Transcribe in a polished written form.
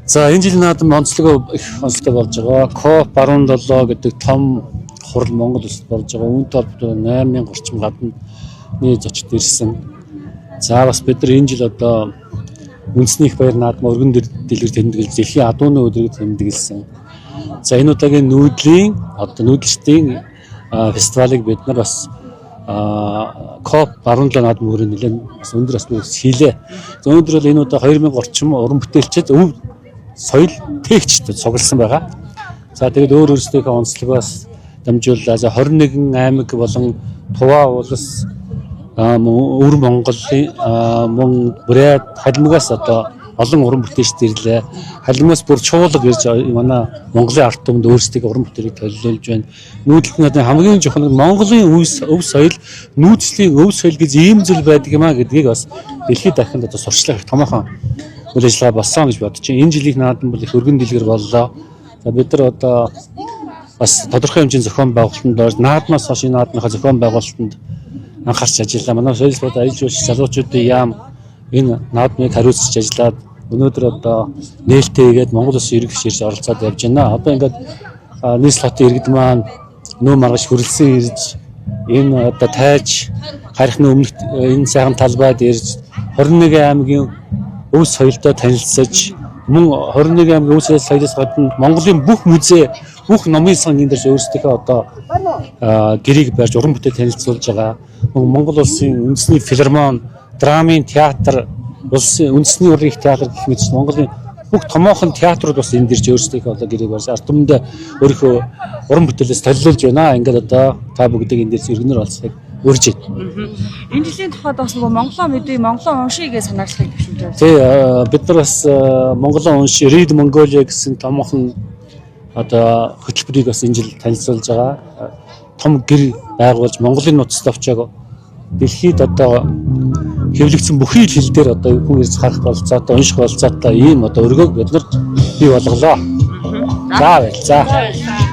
За энэ жилийн наадам онцлог их онцлог болж байгаа. COP17 гэдэг том хурал Монгол улсад болж байгаа. Үүнтэй холбоотой 8000 орчим гадны зочид ирсэн. За бас бид нар энэ жил одоо үндэсний их баяр наадам өргөн дэлгэр тэмдэглэж дэлхийн адууны өдрийг тэмдэглэсэн. За энэ удаагийн нүүдлийн одоо нүүдэлчдийн фестивалыг бид нар бас COP17 наадам өрөө нэлээд өндөр асны хийлээ. За өнөөдөр бол энэ удаа 2000 орчим уран бүтээлчид өв соёл тээгчдэд цугласан байгаа. За тэгээд өөр өөрсдийнхөө онцлогоос дамжуулаад 21 аймаг болон Туваа улс өвөр Монголын мөн бүрээд халимгаас одоо олон уран бүтээлчд ирлээ. Халимгаас бүр чуулга ирж манай Монголын ард түмэнд өөрсдийнхөө уран бүтээлийг төлөөлж байна. Нүүдэлтний хамгийн чухал нь Монголын өв соёл, нүүдслийн өв соёл гэж ийм зүйл байдаг юм а гэдгийг бас дэлхийд дахинд одоо сурчлах томоохон үйл ажиллагаа болсон гэж бодож байна. Энэ жилийн наадам бол их өргөн дэлгэр боллоо. За бид нар одоо бас тодорхой хэмжээний зохион байгуулалтанд орж наадмаас хойш энэ наадмынхаа зохион байгуулалтанд анхаарч ажиллаа. Манай соёл бод аяж жуулч залуучуудын яам энэ наадмыг хариуцж ажиллаад өнөөдөр одоо нээлттэйгээд Монгол Улсын ерөнхий ирж оролцоод явж байна. Одоо ингээд нийслэл хотын иргэд маань нөө маргаш хөрөлсөн ирж энэ одоо тайж харихны өмнөх энэ сайхан талбайд ирж 21 аймгийн өв соёлдоо танилцсаж мөн 21 аймгийн өв соёлоос гадна Монголын бүх музей, бүх номын сан энэ дээрс өөрсдийнхөө одоо гэрийг барьж уран бүтээл танилцуулж байгаа. Монгол Улсын үндэсний филармон, драмын театр, улсын үндэсний уран их театр гэх мэт Монголын бүх томоохон театрууд бас энэ дэрж өөрсдийнхөө одоо гэрийг барьж ард түмэндээ өөрийнхөө уран бүтээлээс төлөвлөж байна. Ингээд одоо та бүгдийг энэ дээрс иргэнээр олцохыг урьж байна. Энэ жилийн тухайд бас нөгөө Монголоо мэдээ, Монголоо уншия гэж санаачлахыг төвшүүлж байна. Тий, бид нар бас Монголоо уншия, Read Mongolia гэсэн томоохон одоо хөтөлбөрийг бас энэ жил танилцуулж байгаа. Том гэр байгуулж Монголын нутагт очиаг дэлхийд одоо хэвлэгдсэн бүхий л хил дээр одоо хүн ирж харах болцоотой, унших болцоотой ийм одоо өргөөг бид нар бий болголоо. За баярлалаа.